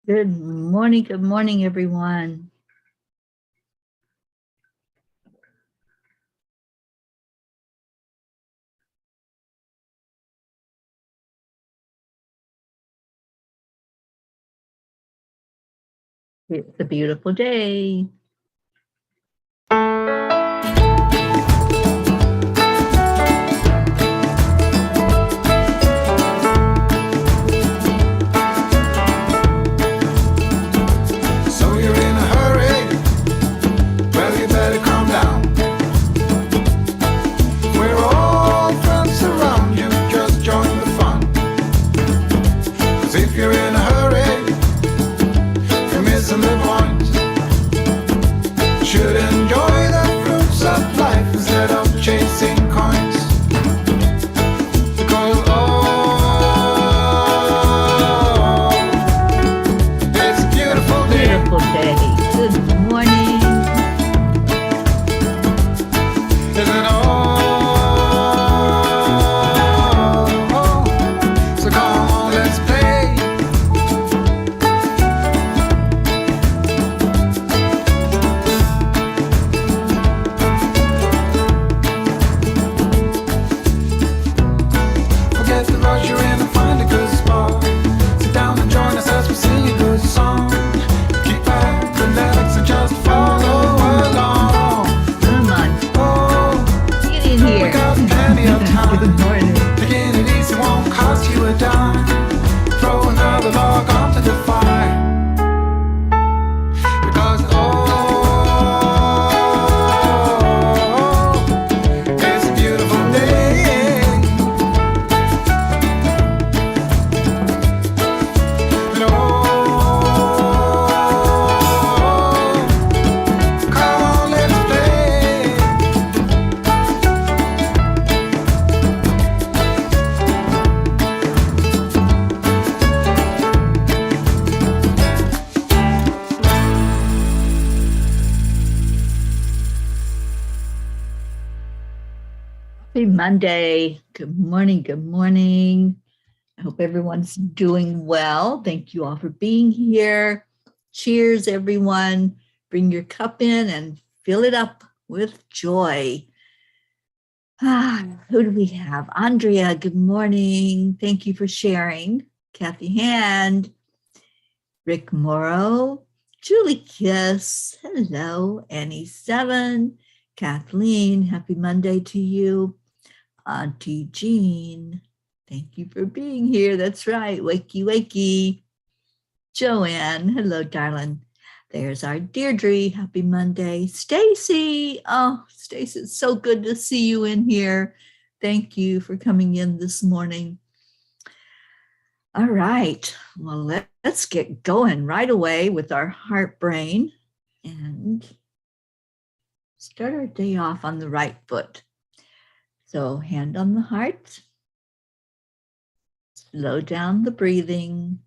Good morning, everyone. It's a beautiful day. So you're in a hurry? Well, you better calm down. We're all friends around you, just join the fun. 'Cause if you're in a hurry, you're missing the point. You should enjoy the fruits of life instead of chasing coins. Because it's a beautiful day. Beautiful day. Good morning. Isn't all? So come on, let's play. Forget the rush you're in and find a good spot. Sit down and join us as we sing a good song. Keep back, relax, and just follow along. Come on, Oh, get in here. we got plenty of time. Good morning. Taking it easy won't cost you a dime. Throw another log onto the fire. Because it's a beautiful day. And come on, let's play. Happy Monday. Good morning. Good morning. I hope everyone's doing well. Thank you all for being here. Cheers, everyone. Bring your cup in and fill it up with joy. Who do we have? Andrea, good morning. Thank you for sharing. Kathy Hand, Rick Morrow, Julie Kiss, hello, Annie Seven, Kathleen, happy Monday to you. Auntie Jean, thank you for being here. That's right, wakey, wakey. Joanne, hello, darling. There's our Deirdre, happy Monday. Stacy, oh, Stacy, it's so good to see you in here. Thank you for coming in this morning. All right, well, let's get going right away with our heart brain and start our day off on the right foot. So hand on the heart, slow down the breathing,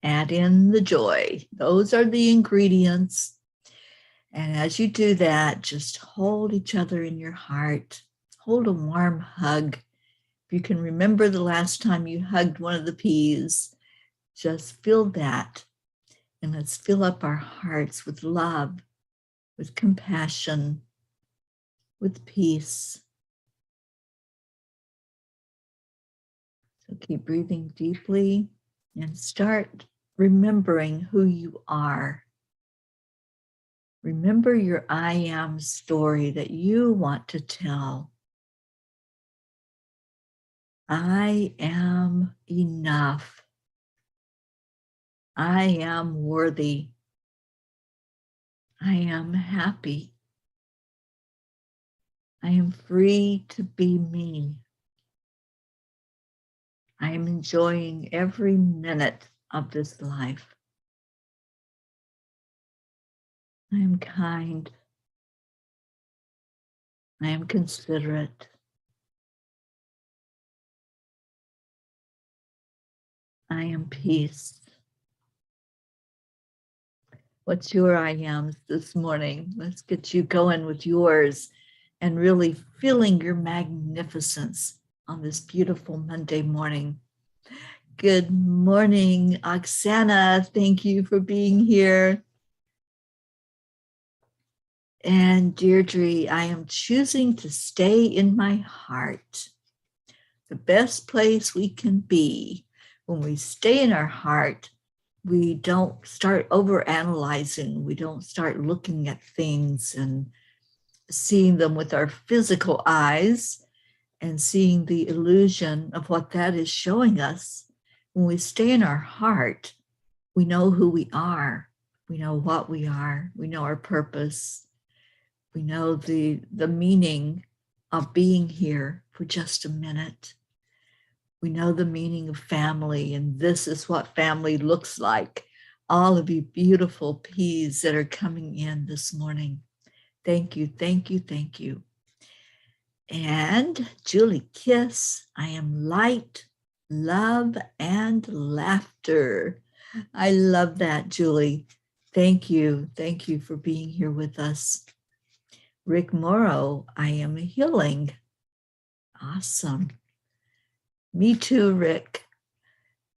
add in the joy. Those are the ingredients. And as you do that, just hold each other in your heart, hold a warm hug. If you can remember the last time you hugged one of the peas, just feel that. And let's fill up our hearts with love, with compassion, with peace. So keep breathing deeply and start remembering who you are. Remember your I am story that you want to tell. I am enough. I am worthy. I am happy. I am free to be me. I am enjoying every minute of this life. I am kind. I am considerate. I am peace. What's your I ams this morning? Let's get you going with yours and really feeling your magnificence on this beautiful Monday morning. Good morning, Oksana. Thank you for being here. And Deirdre, I am choosing to stay in my heart. The best place we can be. When we stay in our heart, we don't start overanalyzing. We don't start looking at things and seeing them with our physical eyes and seeing the illusion of what that is showing us. When we stay in our heart, we know who we are. We know what we are. We know our purpose. We know the meaning of being here for just a minute. We know the meaning of family, and this is what family looks like. All of you beautiful peas that are coming in this morning. Thank you, thank you, thank you. And Julie Kiss, I am light, love, and laughter. I love that, Julie. Thank you. Thank you for being here with us. Rick Morrow, I am healing. Awesome. Me too, Rick.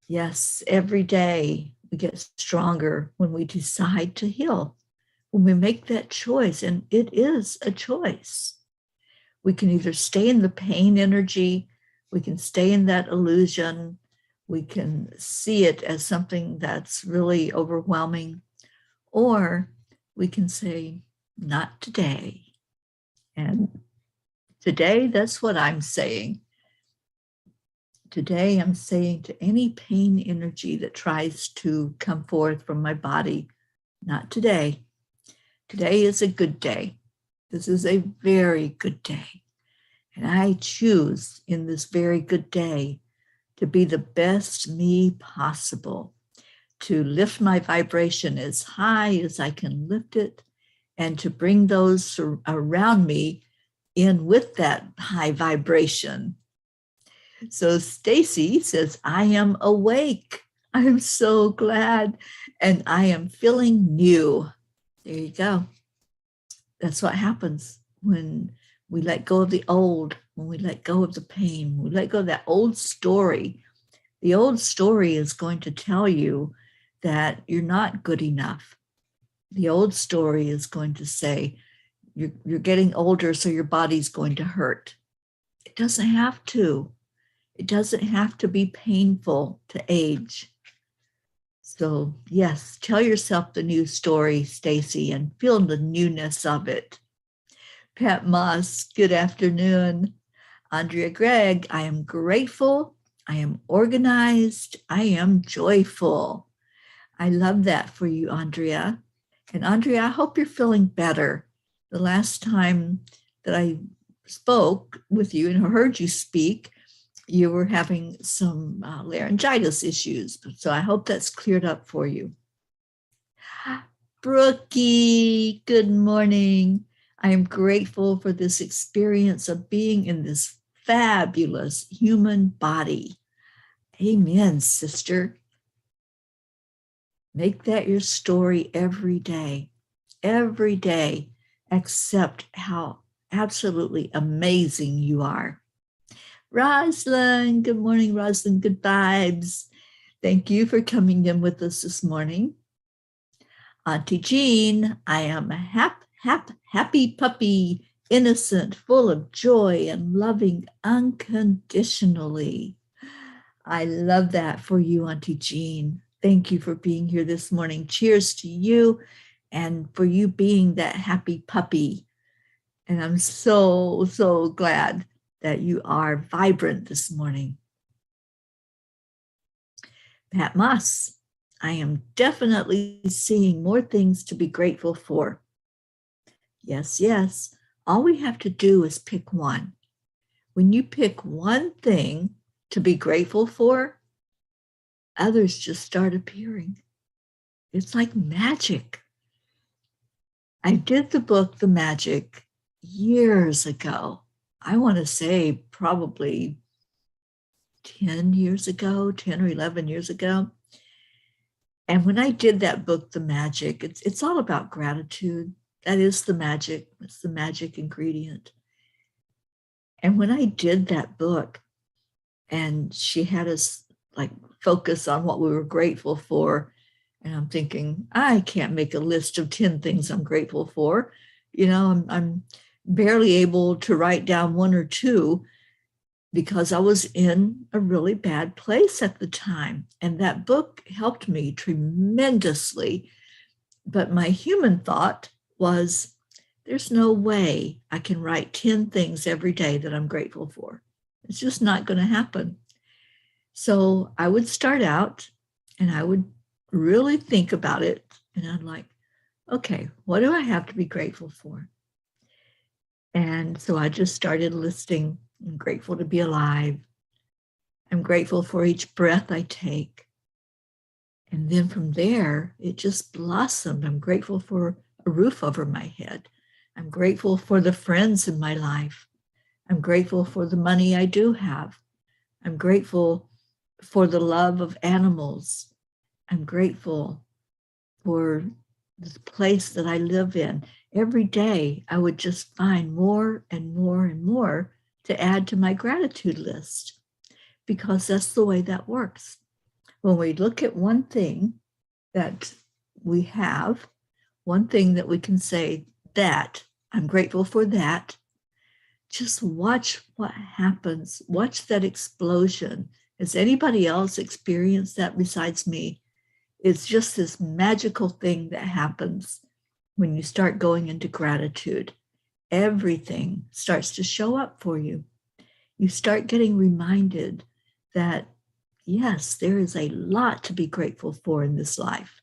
Yes, every day we get stronger when we decide to heal, when we make that choice, and it is a choice. We can either stay in the pain energy, we can stay in that illusion, we can see it as something that's really overwhelming, or we can say, not today. And today, that's what I'm saying. Today, I'm saying to any pain energy that tries to come forth from my body, not today. Today is a good day. This is a very good day. And I choose in this very good day to be the best me possible, to lift my vibration as high as I can lift it, and to bring those around me in with that high vibration. So Stacy says, I am awake. I'm so glad. And I am feeling new. There you go. That's what happens when we let go of the old, when we let go of the pain, when we let go of that old story. The old story is going to tell you that you're not good enough. The old story is going to say, you're getting older, so your body's going to hurt. It doesn't have to. It doesn't have to be painful to age. So yes, tell yourself the new story, Stacy, and feel the newness of it. Pat Moss, good afternoon. Andrea Gregg, I am grateful. I am organized. I am joyful. I love that for you, Andrea. And Andrea, I hope you're feeling better. The last time that I spoke with you and heard you speak, you were having some laryngitis issues. So I hope that's cleared up for you. Brookie, good morning. I am grateful for this experience of being in this fabulous human body. Amen, sister. Make that your story every day. Every day. Accept how absolutely amazing you are. Rosalind, good morning, Rosalind. Good vibes. Thank you for coming in with us this morning. Auntie Jean, I am a happy puppy, innocent, full of joy, and loving unconditionally. I love that for you, Auntie Jean. Thank you for being here this morning. Cheers to you and for you being that happy puppy. And I'm so, so glad that you are vibrant this morning. Pat Moss, I am definitely seeing more things to be grateful for. Yes, yes. All we have to do is pick one. When you pick one thing to be grateful for, others just start appearing. It's like magic. I did the book, The Magic, years ago. I want to say probably 10 years ago, 10 or 11 years ago. And when I did that book, The Magic, it's all about gratitude. That is the magic. It's the magic ingredient. And when I did that book, and she had us like focus on what we were grateful for. And I'm thinking, I can't make a list of 10 things I'm grateful for. I'm barely able to write down one or two because I was in a really bad place at the time. And that book helped me tremendously. But my human thought was, there's no way I can write 10 things every day that I'm grateful for. It's just not going to happen. So I would start out and I would really think about it. And I'm like, okay, what do I have to be grateful for? And so I just started listing. I'm grateful to be alive. I'm grateful for each breath I take. And then from there, it just blossomed. I'm grateful for a roof over my head. I'm grateful for the friends in my life. I'm grateful for the money I do have. I'm grateful for the love of animals. I'm grateful for the place that I live in. Every day, I would just find more and more and more to add to my gratitude list, because that's the way that works. When we look at one thing that we have, one thing that we can say, that I'm grateful for that, just watch what happens. Watch that explosion. Has anybody else experienced that besides me? It's just this magical thing that happens when you start going into gratitude. Everything starts to show up for you. You start getting reminded that, yes, there is a lot to be grateful for in this life.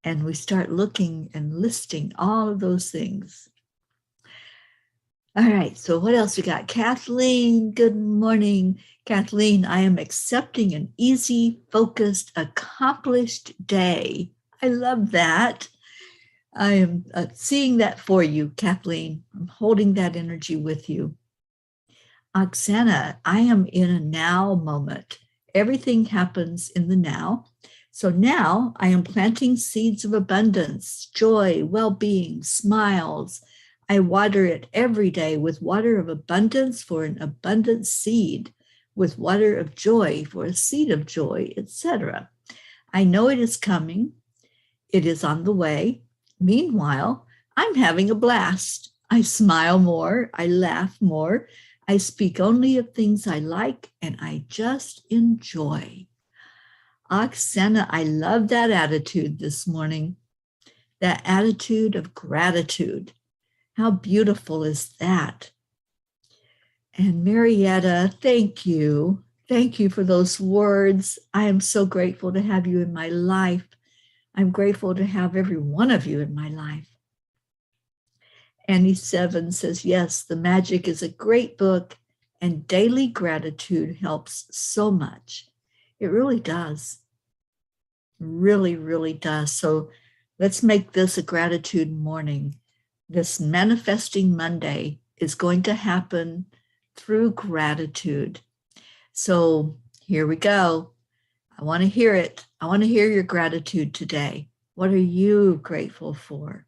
And we start looking and listing all of those things. All right, so what else we got? Kathleen, good morning. Kathleen, I am accepting an easy, focused, accomplished day. I love that. I am seeing that for you, Kathleen. I'm holding that energy with you. Oksana, I am in a now moment. Everything happens in the now. So now I am planting seeds of abundance, joy, well-being, smiles. I water it every day with water of abundance for an abundant seed, with water of joy for a seed of joy, etc. I know it is coming. It is on the way. Meanwhile, I'm having a blast. I smile more. I laugh more. I speak only of things I like, and I just enjoy. Oksana, I love that attitude this morning, that attitude of gratitude. How beautiful is that? And Marietta, thank you. Thank you for those words. I am so grateful to have you in my life. I'm grateful to have every one of you in my life. Annie Seven says, yes, The Magic is a great book, and daily gratitude helps so much. It really does. Really, really does. So let's make this a gratitude morning. This Manifesting Monday is going to happen through gratitude. So here we go. I want to hear it. I want to hear your gratitude today. What are you grateful for?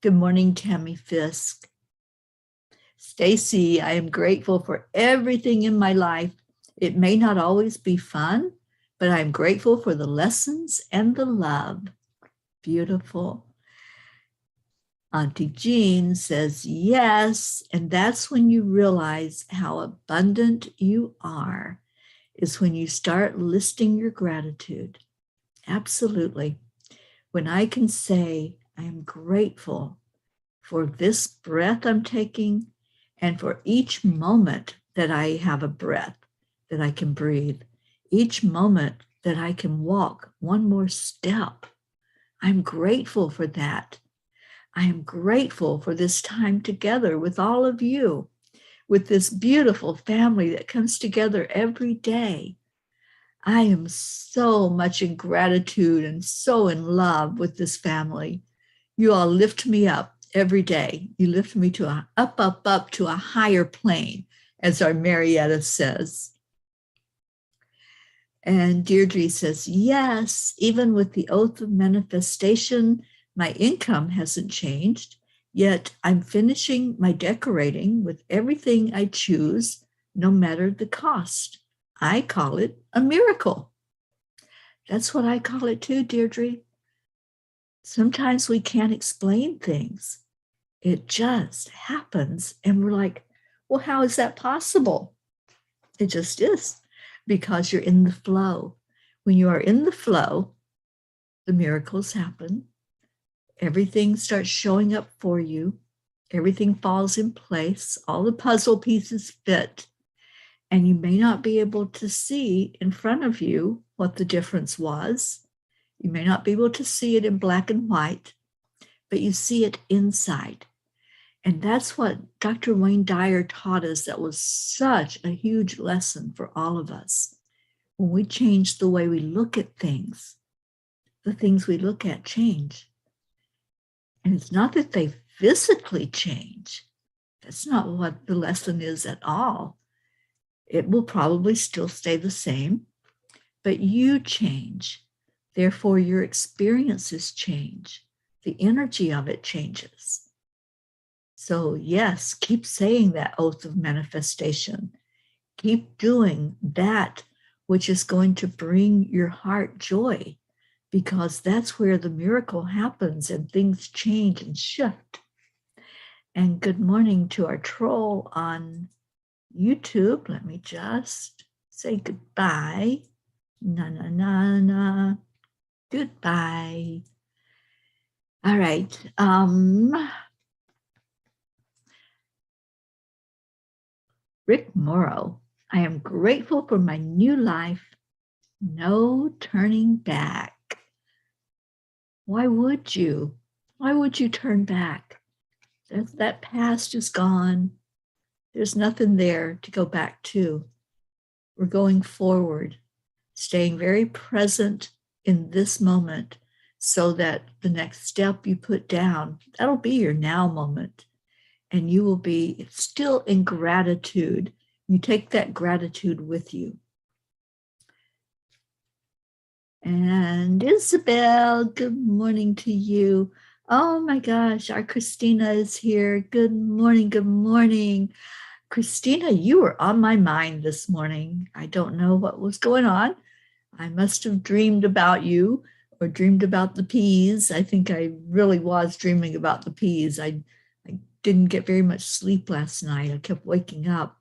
Good morning, Tammy Fisk. Stacy, I am grateful for everything in my life. It may not always be fun, but I'm grateful for the lessons and the love. Beautiful. Auntie Jean says, yes, and that's when you realize how abundant you are, is when you start listing your gratitude. Absolutely. When I can say, I am grateful for this breath I'm taking and for each moment that I have a breath, that I can breathe, each moment that I can walk one more step. I'm grateful for that. I am grateful for this time together with all of you, with this beautiful family that comes together every day. I am so much in gratitude and so in love with this family. You all lift me up every day. You lift me to up to a higher plane, as our Marietta says. And Deirdre says, yes, even with the oath of manifestation, my income hasn't changed, yet I'm finishing my decorating with everything I choose, no matter the cost. I call it a miracle. That's what I call it too, Deirdre. Sometimes we can't explain things. It just happens. And we're like, well, how is that possible? It just is, because you're in the flow. When you are in the flow, the miracles happen. Everything starts showing up for you. Everything falls in place. All the puzzle pieces fit. And you may not be able to see in front of you what the difference was. You may not be able to see it in black and white, but you see it inside. And that's what Dr. Wayne Dyer taught us. That was such a huge lesson for all of us. When we change the way we look at things, the things we look at change. And it's not that they physically change. That's not what the lesson is at all. It will probably still stay the same, but you change. Therefore, your experiences change. The energy of it changes. So yes, keep saying that oath of manifestation. Keep doing that which is going to bring your heart joy, because that's where the miracle happens and things change and shift. And good morning to our troll on YouTube. Let me just say goodbye. Na, na, na, na. Goodbye. All right. Rick Morrow, I am grateful for my new life. No turning back. Why would you? Why would you turn back? That past is gone. There's nothing there to go back to. We're going forward, staying very present in this moment so that the next step you put down, that'll be your now moment. And you will be still in gratitude. You take that gratitude with you. And Isabel, good morning to you. Oh my gosh, our Christina is here. Good morning, good morning. Christina, you were on my mind this morning. I don't know what was going on. I must have dreamed about you or dreamed about the peas. I think I really was dreaming about the peas. I didn't get very much sleep last night. I kept waking up.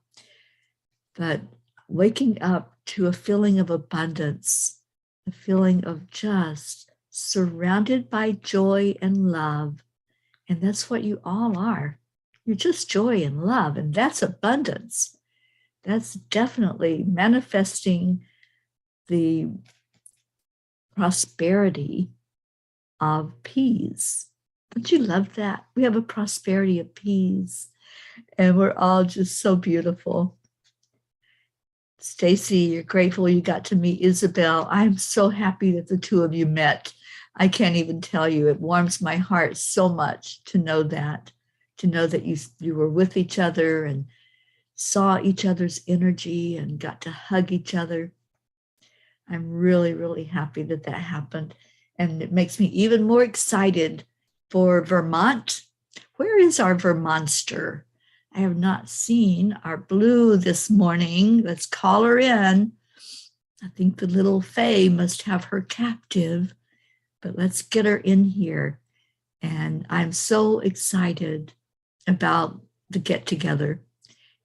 But waking up to a feeling of abundance, a feeling of just surrounded by joy and love. And that's what you all are. You're just joy and love, and that's abundance. That's definitely manifesting the prosperity of peas. Don't you love that? We have a prosperity of peas, and we're all just so beautiful. Stacy, you're grateful you got to meet Isabel. I'm so happy that the two of you met. I can't even tell you. It warms my heart so much to know that you were with each other and saw each other's energy and got to hug each other. I'm really, really happy that happened. And it makes me even more excited for Vermont. Where is our Vermonster? I have not seen our Blue this morning. Let's call her in. I think the little Faye must have her captive, but let's get her in here. And I'm so excited about the get together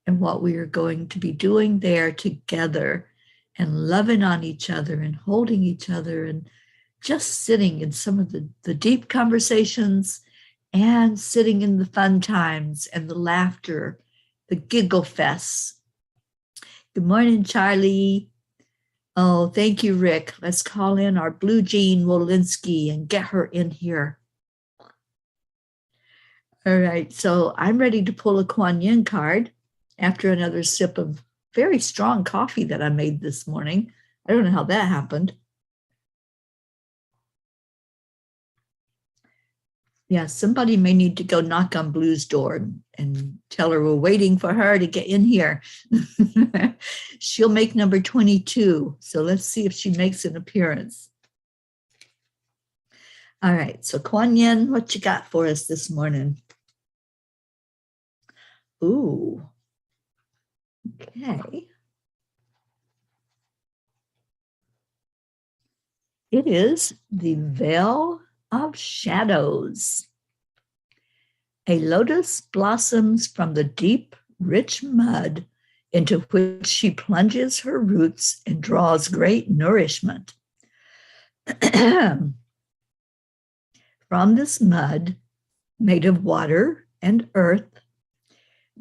and what we are going to be doing there together and loving on each other and holding each other and just sitting in some of the deep conversations and sitting in the fun times and the laughter, the giggle fests. Good morning, Charlie. Oh, thank you, Rick. Let's call in our Blue Jean Wolinski and get her in here. All right, so I'm ready to pull a Kuan Yin card after another sip of very strong coffee that I made this morning. I don't know how that happened. Yeah, somebody may need to go knock on Blue's door and tell her we're waiting for her to get in here. She'll make number 22. So let's see if she makes an appearance. All right, so Kuan Yin, what you got for us this morning? Ooh, okay. It is the veil of shadows. A lotus blossoms from the deep, rich mud into which she plunges her roots and draws great nourishment. From this mud, made of water and earth,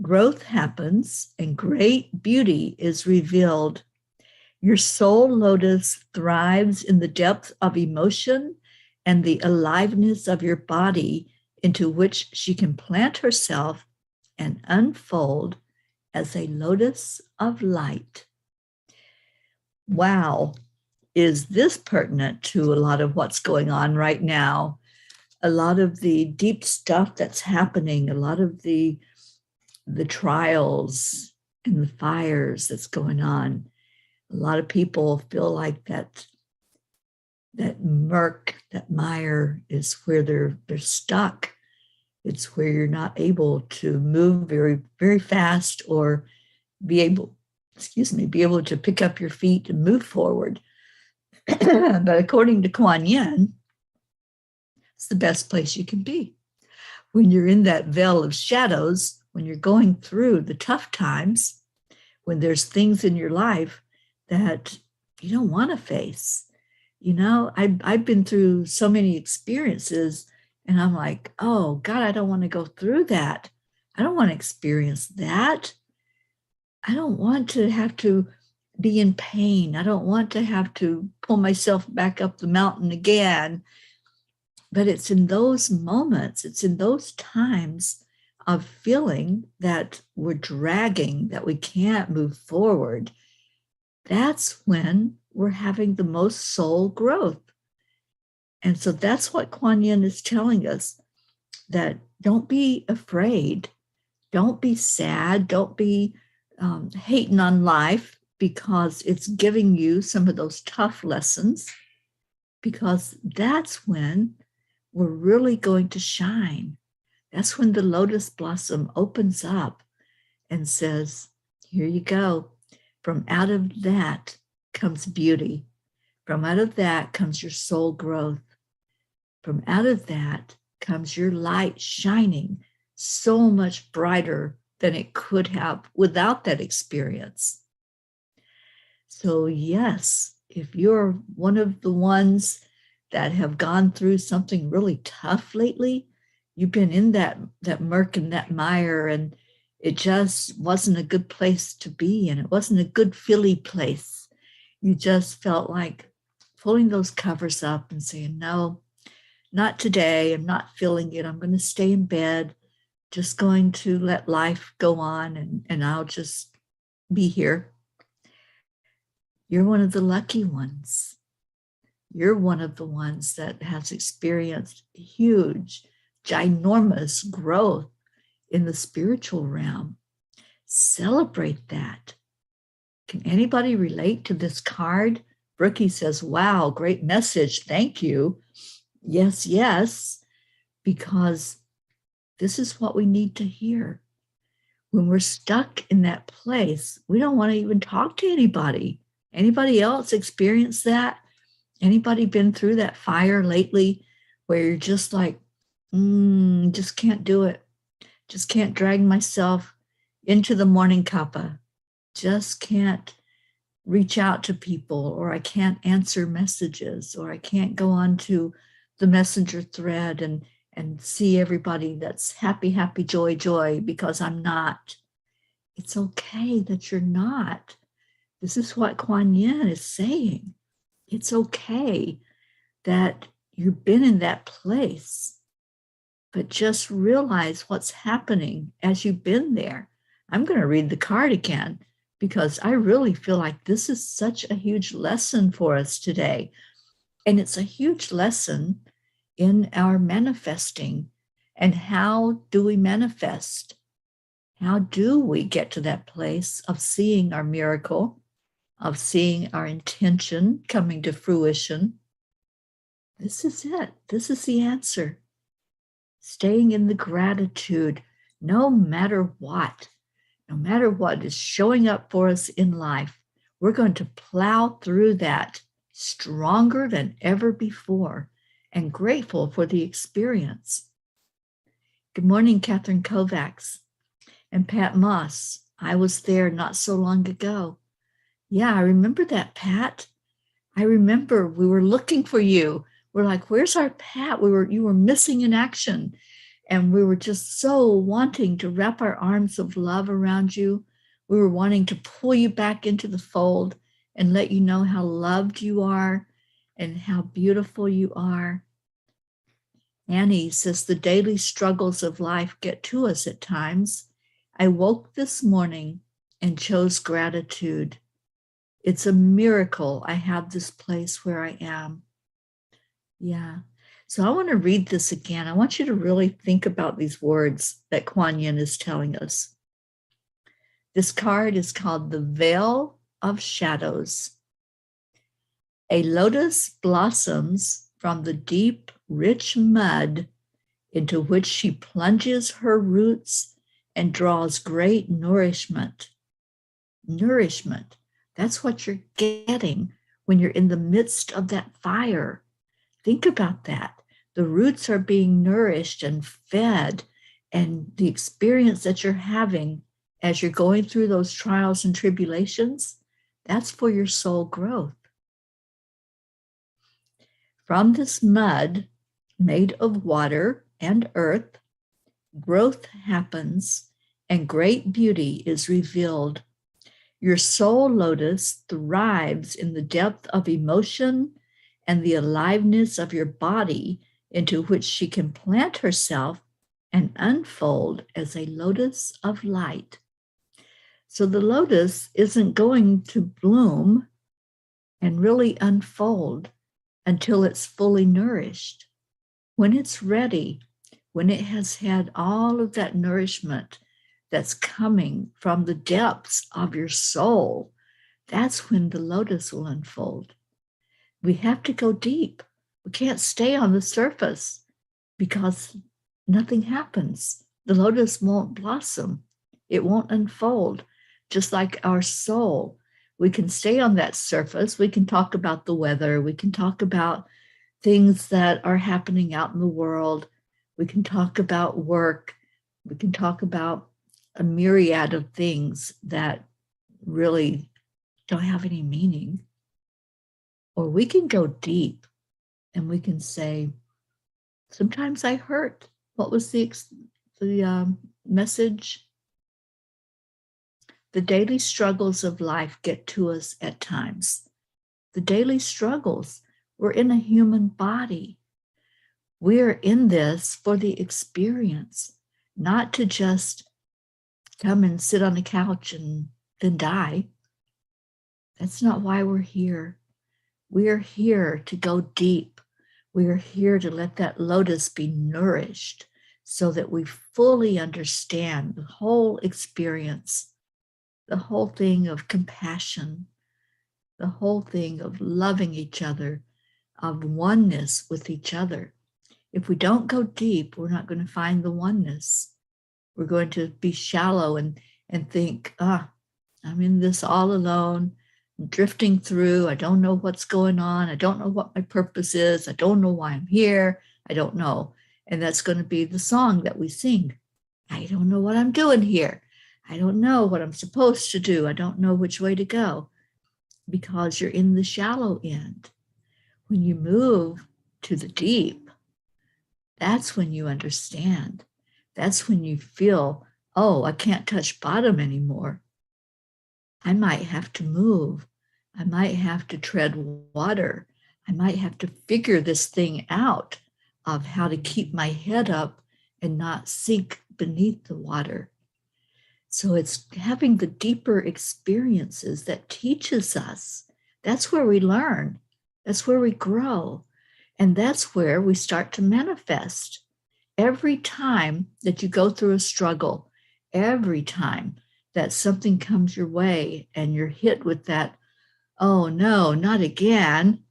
growth happens and great beauty is revealed. Your soul lotus thrives in the depth of emotion and the aliveness of your body, into which she can plant herself and unfold as a lotus of light. Wow, is this pertinent to a lot of what's going on right now? A lot of the deep stuff that's happening, a lot of the trials and the fires that's going on. A lot of people feel like that murk, that mire is where they're stuck. It's where you're not able to move very, very fast or be able to pick up your feet and move forward. But according to Kuan Yin, it's the best place you can be. When you're in that veil of shadows, when you're going through the tough times, when there's things in your life that you don't want to face. You know, I've been through so many experiences and I'm like, oh God, I don't want to go through that. I don't want to experience that. I don't want to have to be in pain. I don't want to have to pull myself back up the mountain again. But it's in those moments, it's in those times of feeling that we're dragging, that we can't move forward. That's when we're having the most soul growth. And so that's what Kuan Yin is telling us, that don't be afraid. Don't be sad. Don't be hating on life because it's giving you some of those tough lessons, because that's when we're really going to shine. That's when the lotus blossom opens up and says, here you go. From out of that comes beauty. From out of that comes your soul growth. From out of that comes your light shining so much brighter than it could have without that experience. So yes, if you're one of the ones that have gone through something really tough lately, you've been in that murk and that mire, and it just wasn't a good place to be in. It wasn't a good feely place. You just felt like pulling those covers up and saying, no, not today. I'm not feeling it. I'm going to stay in bed, just going to let life go on, and I'll just be here. You're one of the lucky ones. You're one of the ones that has experienced huge, ginormous growth in the spiritual realm. Celebrate that. Can anybody relate to this card? Brookie says, wow, great message. Thank you. Yes, yes, because this is what we need to hear. When we're stuck in that place, we don't want to even talk to anybody. Anybody else experience that? Anybody been through that fire lately where you're just like, just can't do it. Just can't drag myself into the morning cuppa. Just can't reach out to people, or I can't answer messages, or I can't go on to the messenger thread and see everybody that's happy, happy, joy, joy, because I'm not. It's okay that you're not. This is what Kuan Yin is saying. It's okay that you've been in that place, but just realize what's happening as you've been there. I'm going to read the card again because I really feel like this is such a huge lesson for us today. And it's a huge lesson in our manifesting. And how do we manifest? How do we get to that place of seeing our miracle, of seeing our intention coming to fruition? This is it. This is the answer. Staying in the gratitude, no matter what is showing up for us in life, we're going to plow through that stronger than ever before, and grateful for the experience. Good morning, Catherine Kovacs and Pat Moss. I was there not so long ago. Yeah, I remember that, Pat. I remember we were looking for you. We're like, where's our Pat? You were missing in action. And we were just so wanting to wrap our arms of love around you. We were wanting to pull you back into the fold and let you know how loved you are and how beautiful you are. Annie says the daily struggles of life get to us at times. I woke this morning and chose gratitude. It's a miracle I have this place where I am. Yeah. So I want to read this again. I want you to really think about these words that Kuan Yin is telling us. This card is called the Veil of Shadows. A lotus blossoms from the deep, rich mud into which she plunges her roots and draws great nourishment. Nourishment. That's what you're getting when you're in the midst of that fire. Think about that. The roots are being nourished and fed, and the experience that you're having as you're going through those trials and tribulations, that's for your soul growth. From this mud made of water and earth, growth happens and great beauty is revealed. Your soul lotus thrives in the depth of emotion and the aliveness of your body into which she can plant herself and unfold as a lotus of light. So the lotus isn't going to bloom and really unfold until it's fully nourished. When it's ready, when it has had all of that nourishment that's coming from the depths of your soul, that's when the lotus will unfold. We have to go deep. We can't stay on the surface because nothing happens. The lotus won't blossom. It won't unfold. Just like our soul, we can stay on that surface. We can talk about the weather. We can talk about things that are happening out in the world. We can talk about work. We can talk about a myriad of things that really don't have any meaning. Or we can go deep and we can say, sometimes I hurt. What was the message? The daily struggles of life get to us at times. The daily struggles. We're in a human body. We're in this for the experience, not to just come and sit on a couch and then die. That's not why we're here. We are here to go deep. We are here to let that lotus be nourished so that we fully understand the whole experience, the whole thing of compassion, the whole thing of loving each other, of oneness with each other. If we don't go deep, we're not going to find the oneness. We're going to be shallow and think, I'm in this all alone, I'm drifting through. I don't know what's going on. I don't know what my purpose is. I don't know why I'm here. I don't know. And that's going to be the song that we sing. I don't know what I'm doing here. I don't know what I'm supposed to do. I don't know which way to go, because you're in the shallow end. When you move to the deep, that's when you understand. That's when you feel, I can't touch bottom anymore. I might have to move. I might have to tread water. I might have to figure this thing out of how to keep my head up and not sink beneath the water. So it's having the deeper experiences that teaches us. That's where we learn. That's where we grow. And that's where we start to manifest. Every time that you go through a struggle, every time that something comes your way and you're hit with that, oh no, not again,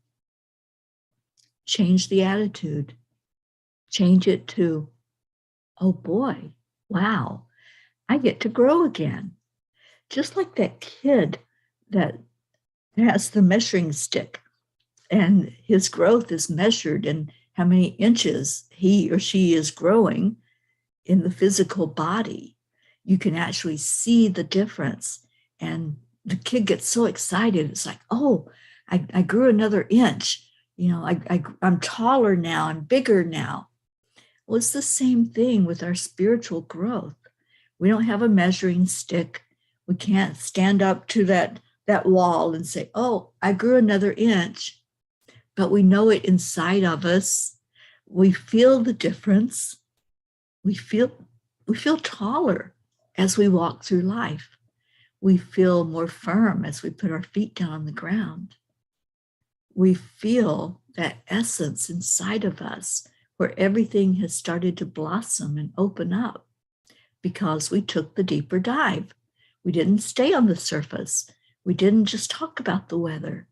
change the attitude. Change it to, oh boy, wow, I get to grow again. Just like that kid that has the measuring stick And his growth is measured in how many inches he or she is growing in the physical body. You can actually see the difference. And the kid gets so excited. It's like, oh, I grew another inch. You know, I'm taller now. I'm bigger now. Well, it's the same thing with our spiritual growth. We don't have a measuring stick. We can't stand up to that wall and say, oh, I grew another inch. But we know it inside of us. We feel the difference. We feel taller as we walk through life. We feel more firm as we put our feet down on the ground. We feel that essence inside of us where everything has started to blossom and open up because we took the deeper dive. We didn't stay on the surface. We didn't just talk about the weather.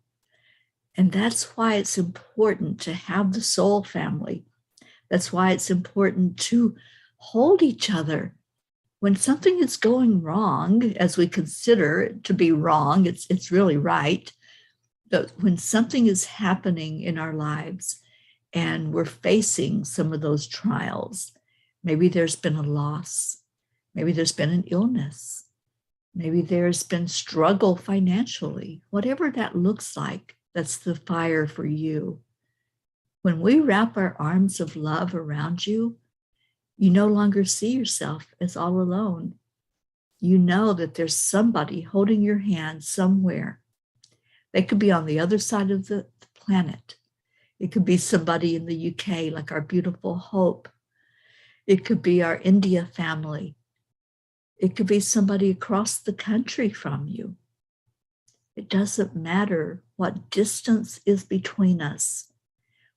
And that's why it's important to have the soul family. That's why it's important to hold each other. When something is going wrong, as we consider it to be wrong, it's really right. But when something is happening in our lives and we're facing some of those trials, maybe there's been a loss, maybe there's been an illness, maybe there's been struggle financially, whatever that looks like, that's the fire for you. When we wrap our arms of love around you, you no longer see yourself as all alone. You know that there's somebody holding your hand somewhere. They could be on the other side of the planet. It could be somebody in the UK, like our beautiful Hope. It could be our India family. It could be somebody across the country from you. It doesn't matter what distance is between us.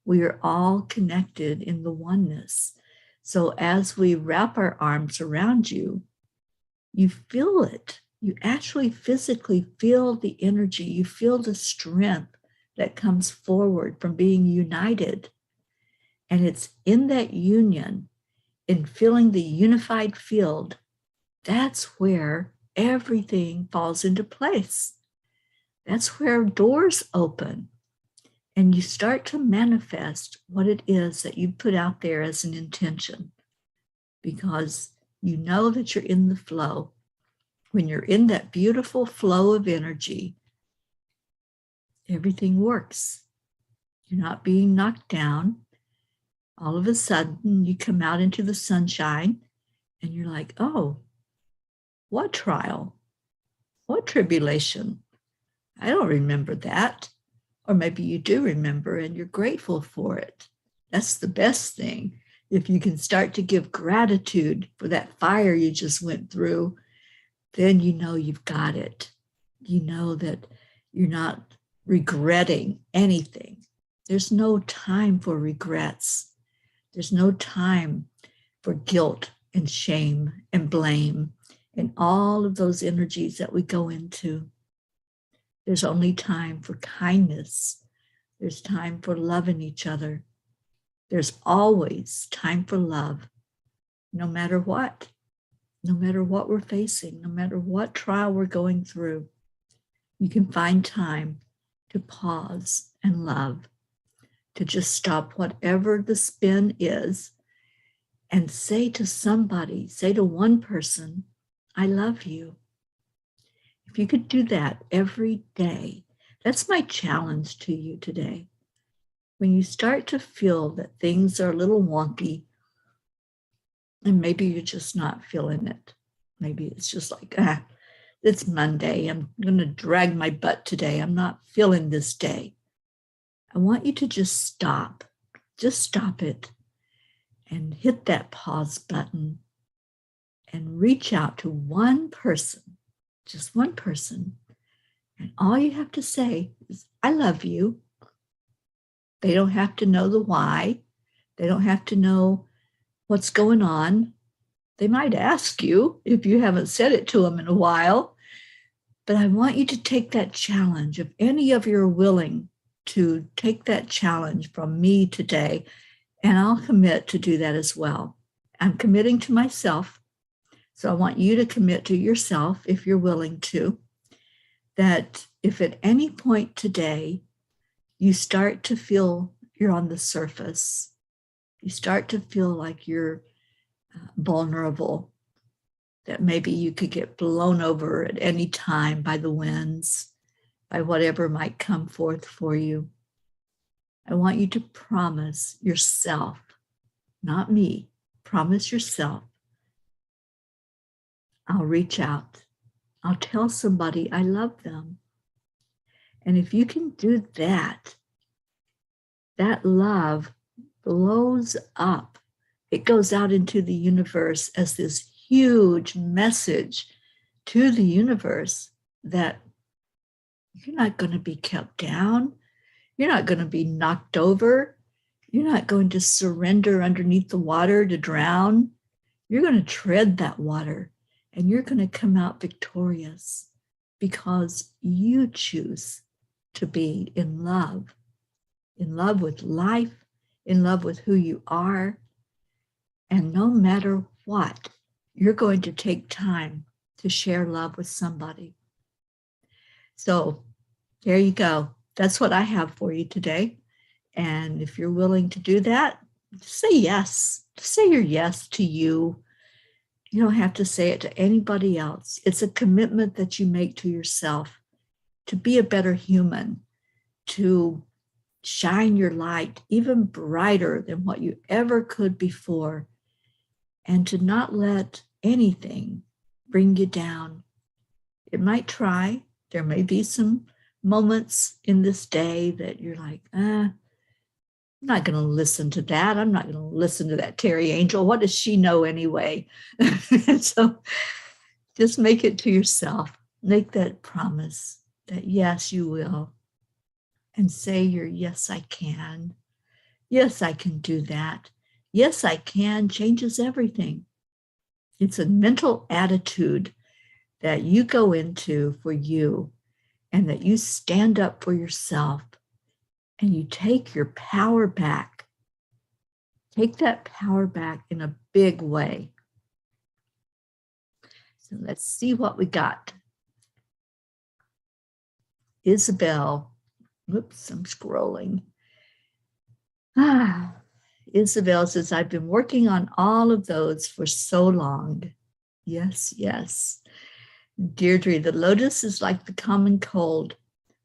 We are all connected in the oneness. So as we wrap our arms around you, you feel it. You actually physically feel the energy. You feel the strength that comes forward from being united. And it's in that union, in feeling the unified field, that's where everything falls into place. That's where doors open. And you start to manifest what it is that you put out there as an intention, because you know that you're in the flow. When you're in that beautiful flow of energy, everything works. You're not being knocked down. All of a sudden, you come out into the sunshine and you're like, oh, what trial? What tribulation? I don't remember that. Or maybe you do remember and you're grateful for it. That's the best thing. If you can start to give gratitude for that fire you just went through, then you know you've got it. You know that you're not regretting anything. There's no time for regrets. There's no time for guilt and shame and blame and all of those energies that we go into. There's only time for kindness. There's time for loving each other. There's always time for love, no matter what we're facing, no matter what trial we're going through. You can find time to pause and love, to just stop whatever the spin is and say to somebody, say to one person, I love you. If you could do that every day, that's my challenge to you today. When you start to feel that things are a little wonky, and maybe you're just not feeling it. Maybe it's just like, it's Monday. I'm going to drag my butt today. I'm not feeling this day. I want you to just stop it and hit that pause button and reach out to one person, just one person. And all you have to say is, I love you. They don't have to know the why. They don't have to know what's going on. They might ask you if you haven't said it to them in a while. But I want you to take that challenge. If any of you are willing to take that challenge from me today, and I'll commit to do that as well. I'm committing to myself. So I want you to commit to yourself, if you're willing to, that if at any point today you start to feel you're on the surface. You start to feel like you're vulnerable, that maybe you could get blown over at any time by the winds, by whatever might come forth for you. I want you to promise yourself, not me, promise yourself, I'll reach out. I'll tell somebody I love them. And if you can do that, that love blows up. It goes out into the universe as this huge message to the universe that you're not going to be kept down. You're not going to be knocked over. You're not going to surrender underneath the water to drown. You're going to tread that water and you're going to come out victorious because you choose to be in love with life, in love with who you are. And no matter what, you're going to take time to share love with somebody. So there you go. That's what I have for you today. And if you're willing to do that, say yes. Say your yes to you. You don't have to say it to anybody else. It's a commitment that you make to yourself to be a better human, to shine your light even brighter than what you ever could before, and to not let anything bring you down. It might try. There may be some moments in this day that you're like, I'm not going to listen to that. I'm not going to listen to that Teri Angel. What does she know anyway? So just make it to yourself. Make that promise that yes, you will. And say your yes, I can. Yes, I can do that. Yes, I can changes everything. It's a mental attitude that you go into for you and that you stand up for yourself and you take your power back. Take that power back in a big way. So let's see what we got. Isabel. Whoops, I'm scrolling. Isabel says, I've been working on all of those for so long. Yes, yes. Deirdre, the lotus is like the common cold.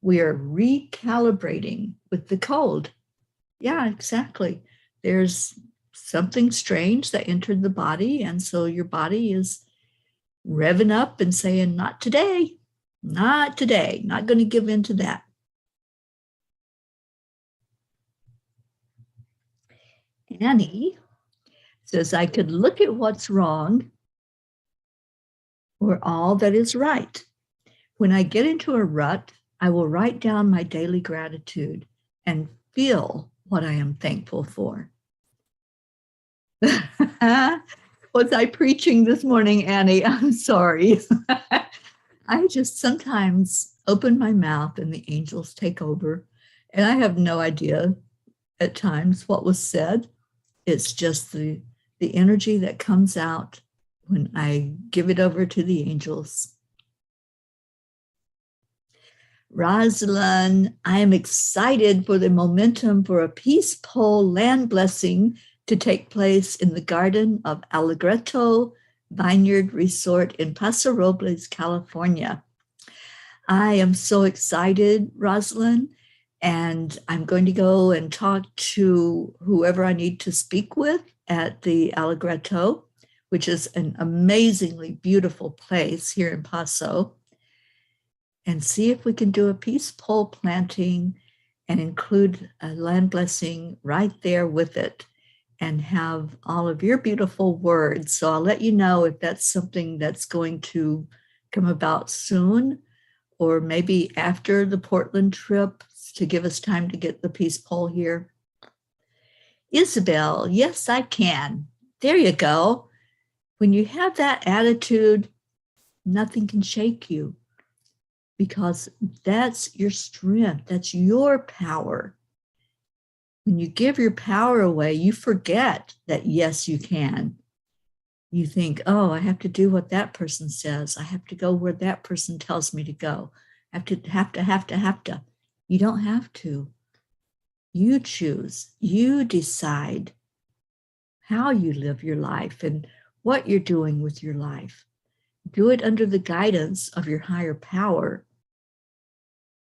We are recalibrating with the cold. Yeah, exactly. There's something strange that entered the body, and so your body is revving up and saying, not today, not today, not going to give in to that. Annie says, I could look at what's wrong or all that is right. When I get into a rut, I will write down my daily gratitude and feel what I am thankful for. Was I preaching this morning, Annie? I'm sorry. I just sometimes open my mouth and the angels take over, and I have no idea at times what was said. It's just the energy that comes out when I give it over to the angels. Rosalind, I am excited for the momentum for a peaceful land blessing to take place in the garden of Allegretto Vineyard Resort in Paso Robles, California. I am so excited, Rosalind, and I'm going to go and talk to whoever I need to speak with at the Allegretto, which is an amazingly beautiful place here in Paso, and see if we can do a peace pole planting and include a land blessing right there with it and have all of your beautiful words. So I'll let you know if that's something that's going to come about soon, or maybe after the Portland trip to give us time to get the peace pole here. Isabel, yes, I can. There you go. When you have that attitude, nothing can shake you, because that's your strength. That's your power. When you give your power away, you forget that, yes, you can. You think, oh, I have to do what that person says. I have to go where that person tells me to go. I have to. You don't have to. You choose, you decide how you live your life and what you're doing with your life. Do it under the guidance of your higher power,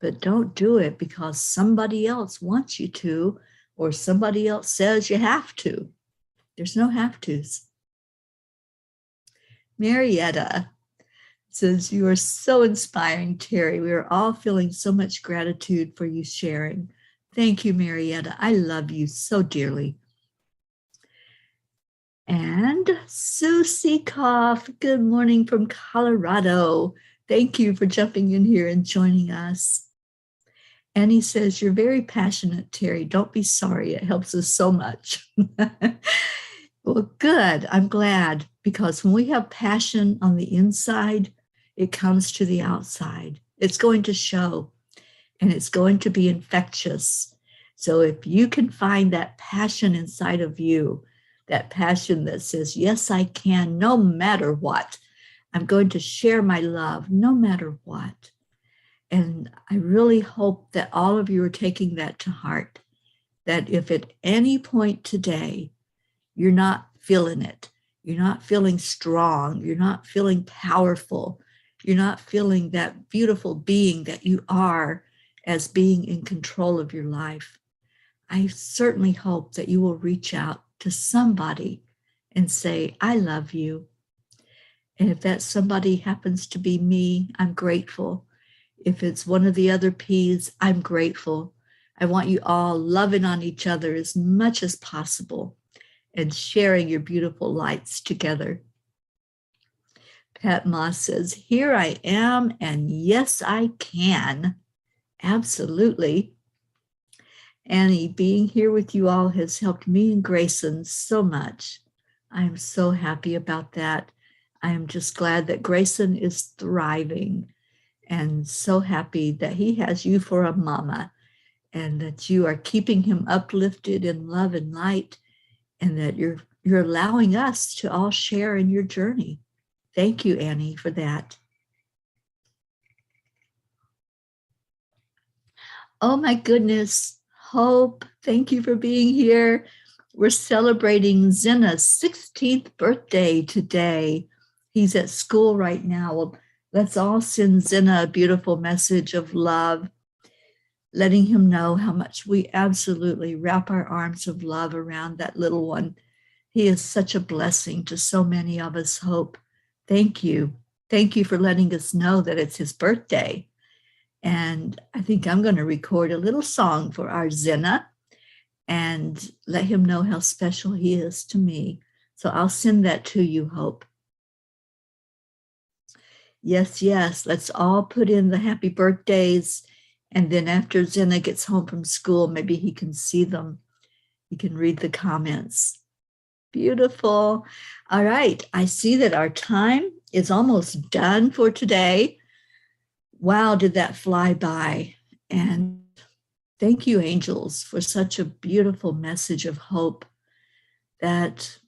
but don't do it because somebody else wants you to, or somebody else says you have to. There's no have tos. Marietta says, you are so inspiring, Teri. We are all feeling so much gratitude for you sharing. Thank you, Marietta. I love you so dearly. And Susie Koff, good morning from Colorado. Thank you for jumping in here and joining us. Annie says, you're very passionate, Teri. Don't be sorry. It helps us so much. Well, good. I'm glad, because when we have passion on the inside, it comes to the outside. It's going to show, and it's going to be infectious. So if you can find that passion inside of you, that passion that says, yes, I can, no matter what. I'm going to share my love no matter what. And I really hope that all of you are taking that to heart, that if at any point today you're not feeling it, you're not feeling strong, you're not feeling powerful, you're not feeling that beautiful being that you are as being in control of your life, I certainly hope that you will reach out to somebody and say, I love you. And if that somebody happens to be me, I'm grateful. If it's one of the other P's, I'm grateful. I want you all loving on each other as much as possible and sharing your beautiful lights together. Pat Moss says, here I am, and yes, I can. Absolutely. Annie, being here with you all has helped me and Grayson so much. I am so happy about that. I am just glad that Grayson is thriving and so happy that he has you for a mama and that you are keeping him uplifted in love and light and that you're allowing us to all share in your journey. Thank you, Annie, for that. Oh my goodness. Hope, thank you for being here. We're celebrating Zena's 16th birthday today. He's at school right now. Well, let's all send Zena a beautiful message of love, letting him know how much we absolutely wrap our arms of love around that little one. He is such a blessing to so many of us, Hope. Thank you. Thank you for letting us know that it's his birthday. And I think I'm going to record a little song for our Zena and let him know how special he is to me. So I'll send that to you, Hope. Yes, yes, let's all put in the happy birthdays. And then after Zena gets home from school, maybe he can see them. He can read the comments. Beautiful. All right, I see that our time is almost done for today. Wow, did that fly by. And thank you, angels, for such a beautiful message of hope that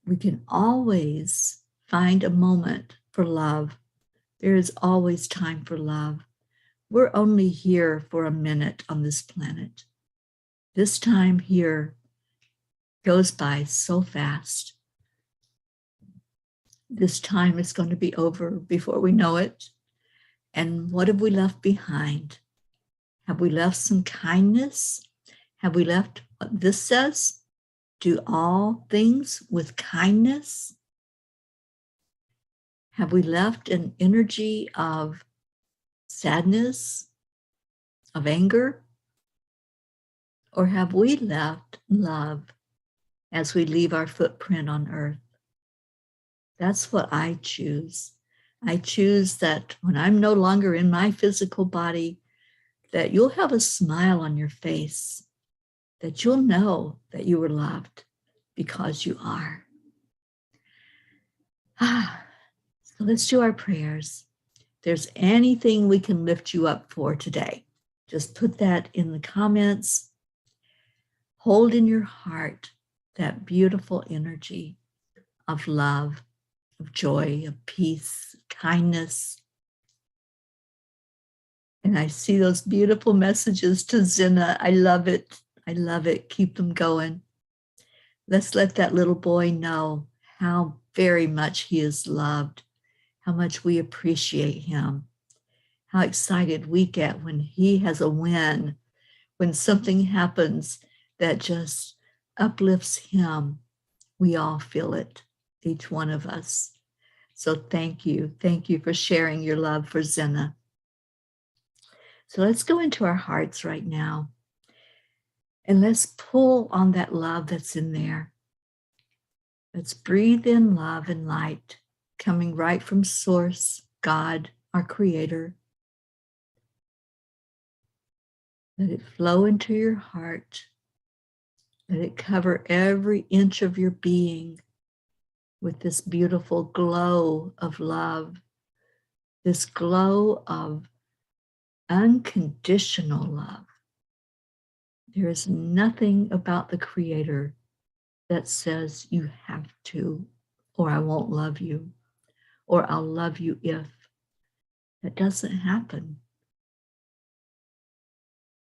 we can always find a moment for love. There is always time for love. We're only here for a minute on this planet. This time here goes by so fast. This time is going to be over before we know it. And what have we left behind? Have we left some kindness? Have we left what this says? Do all things with kindness? Have we left an energy of sadness, of anger? Or have we left love as we leave our footprint on earth? That's what I choose. I choose that when I'm no longer in my physical body, that you'll have a smile on your face, that you'll know that you were loved because you are. So let's do our prayers. If there's anything we can lift you up for today, just put that in the comments. Hold in your heart that beautiful energy of love, of joy, of peace, kindness. And I see those beautiful messages to Zena. I love it. I love it. Keep them going. Let's let that little boy know how very much he is loved, how much we appreciate him, how excited we get when he has a win, when something happens that just uplifts him. We all feel it, each one of us. So thank you. Thank you for sharing your love for Zena. So let's go into our hearts right now. And let's pull on that love that's in there. Let's breathe in love and light coming right from Source, God, our Creator. Let it flow into your heart. Let it cover every inch of your being with this beautiful glow of love, this glow of unconditional love. There is nothing about the Creator that says you have to, or I won't love you, or I'll love you if. That doesn't happen.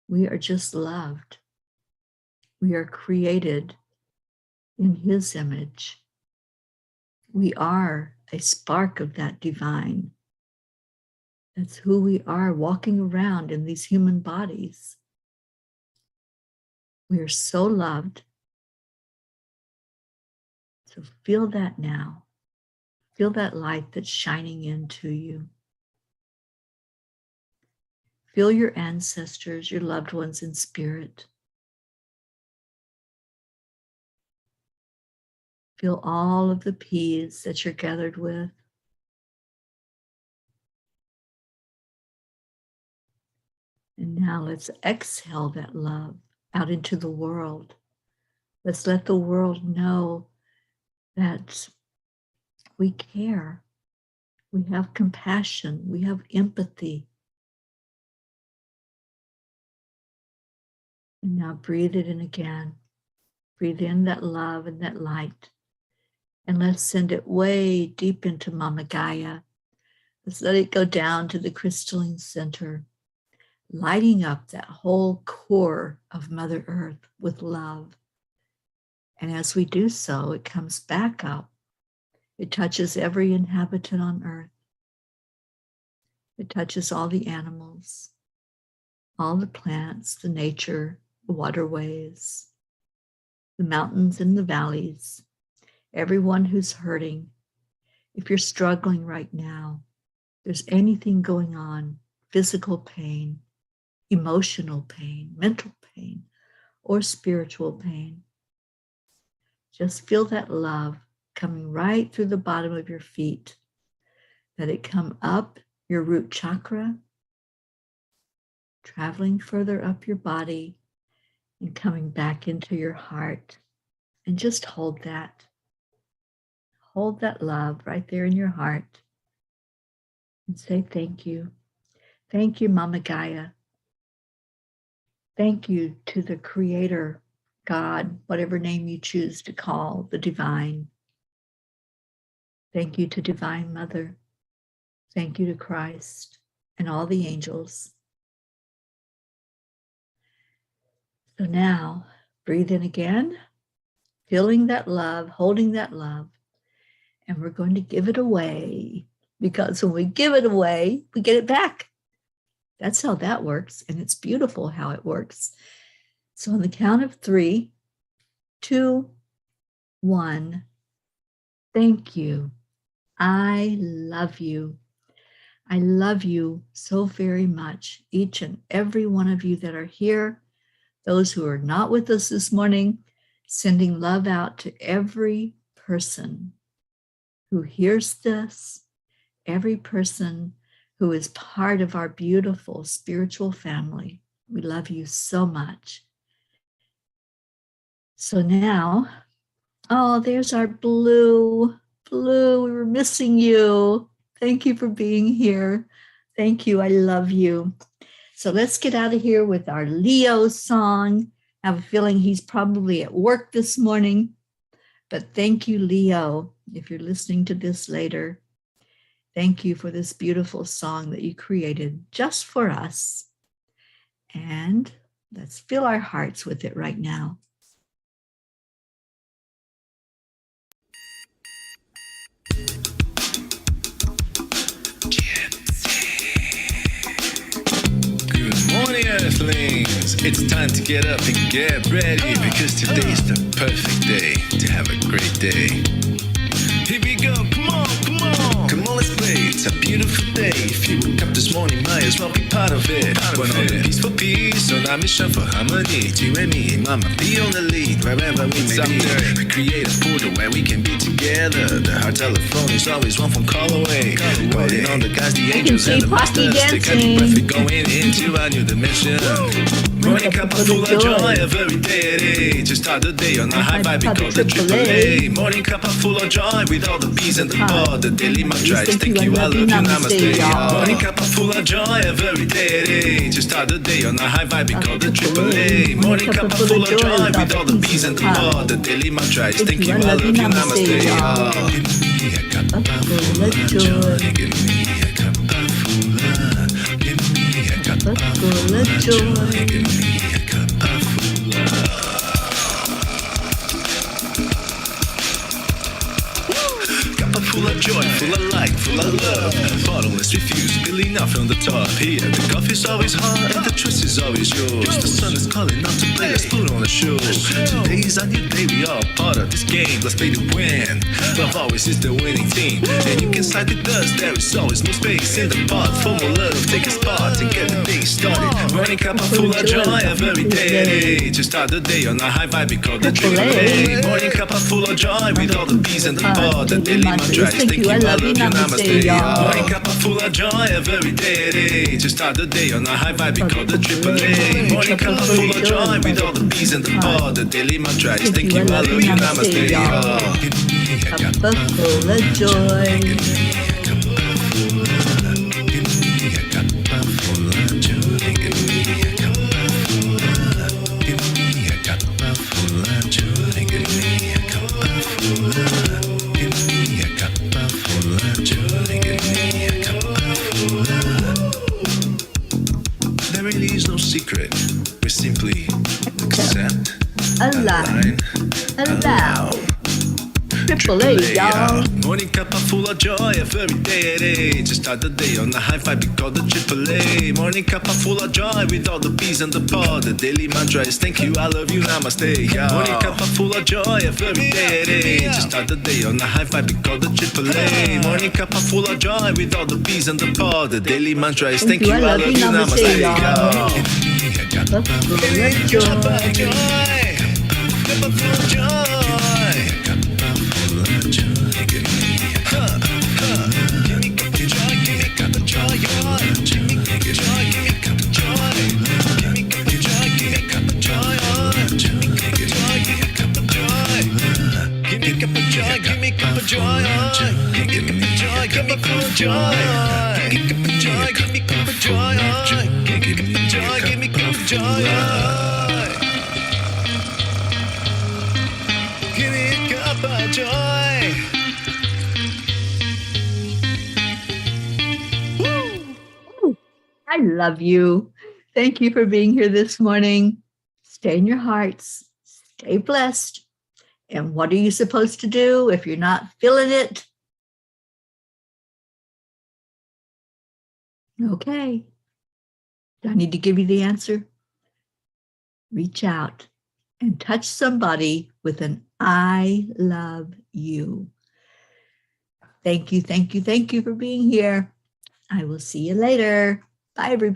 We are just loved. We are created in His image. We are a spark of that divine. That's who we are walking around in these human bodies. We are so loved. So feel that now. Feel that light that's shining into you. Feel your ancestors, your loved ones in spirit. Feel all of the peas that you're gathered with. And now let's exhale that love out into the world. Let's let the world know that we care. We have compassion. We have empathy. And now breathe it in again. Breathe in that love and that light. And let's send it way deep into Mama Gaia. Let's let it go down to the crystalline center, lighting up that whole core of Mother Earth with love. And as we do so, it comes back up. It touches every inhabitant on Earth. It touches all the animals, all the plants, the nature, the waterways, the mountains and the valleys, everyone who's hurting. If you're struggling right now, there's anything going on, physical pain, emotional pain, mental pain, or spiritual pain, just feel that love coming right through the bottom of your feet. Let it come up your root chakra, traveling further up your body and coming back into your heart. And just hold that. Hold that love right there in your heart and say thank you. Thank you, Mama Gaia. Thank you to the Creator, God, whatever name you choose to call the divine. Thank you to Divine Mother. Thank you to Christ and all the angels. So now, breathe in again, feeling that love, holding that love, and we're going to give it away, because when we give it away, we get it back. That's how that works, and it's beautiful how it works. So on the count of 3, 2, 1, thank you. I love you. I love you so very much, each and every one of you that are here, those who are not with us this morning, sending love out to every person who hears this, every person who is part of our beautiful spiritual family. We love you so much. So now, oh, there's our Blue. Blue, we were missing you. Thank you for being here. Thank you. I love you. So let's get out of here with our Leo song. I have a feeling he's probably at work this morning. But thank you, Leo, if you're listening to this later. Thank you for this beautiful song that you created just for us. And Let's fill our hearts with it right now. Good morning, Earthlings. It's time to get up and get ready because today's the perfect day to have a great day. Here we go, come on, come on. Come on, let's play. It's a beautiful day. If you woke up this morning, might as well be part of it. We're on the peaceful peace, on our mission for harmony. You and me, mama, be on the lead wherever we may be. We create a portal where we can be together. The heart telephone is always one phone call away. Calling on the guys, the angels, and the masters. Take every breath, we're going into our new dimension. Morning Cuppa Fulla Joy, every day at 8. Just start the day on a high vibe, we call the AAA. Morning Cuppa Fulla Joy, with all the bees and the pod, the daily mantras. Thank you, I love you, namaste. Morning Cuppa Fulla Joy, every day at 8. Just start the day on a high vibe, we call the AAA. Morning Cuppa Fulla Joy, with all the bees and the pod, the daily mantras. Thank you, I love you, namaste. Give me a cuppa full of joy. Give me a cuppa fulla. Give me a cuppa full of joy. Give me a cuppa fulla. Cuppa full of joy, full of light, full of love. Bottomless refuse, spilling out from the top. Here, the coffee's always hot and the choice is always yours. The sun is calling out to play, let's put on a show. Today's a new day, we all part of this game. Let's play to win. Love always is the winning team. And you can side with us, there is always no space in the pot. For more love, take a spot and get the day started. Morning Cuppa Fulla Joy, every day at 8. Just start the day on a high vibe, we call the AAA. Morning Cuppa Fulla Joy, with all the bees and the pod, the daily mantras. Thank you, I love you, namaste. Morning Cuppa Fulla Joy, every day at 8. Just start the day on a high vibe, we call the AAA. Morning Cuppa Fulla Joy, with all the bees and the pod, the daily mantras. Thank you, I love you, namaste. Give me a Cuppa Fulla Joy. Give me a cuppa fulla. Give me a cuppa fulla joy. Give me a cuppa fulla. Give me a cuppa fulla joy. Give me a cuppa fulla. Give me a cuppa fulla joy. Give me a cuppa fulla. There really is no secret. We simply accept, Align, allow. AAA, y'all. Morning Cuppa Fulla Joy, every day at 8. Just start the day on a high vibe, we call the AAA. Morning Cuppa Fulla Joy, with all the bees and the pod, the daily mantra is thank you, I love you, namaste. Yeah. Morning Cuppa Fulla Joy, every day at 8. Just start the day on a high vibe, we call the AAA. Morning Cuppa Fulla Joy, with all the bees and the pod, the daily mantra is thank you, I love you, namaste. Yeah. Cuppa Fulla Joy. Cuppa Fulla Joy. I love you. Thank you for being here this morning. Stay in your hearts. Stay blessed. And what are you supposed to do if you're not feeling it? Okay. Do I need to give you the answer? Reach out and touch somebody with an I love you. Thank you, thank you, thank you for being here. I will see you later. Bye, everybody.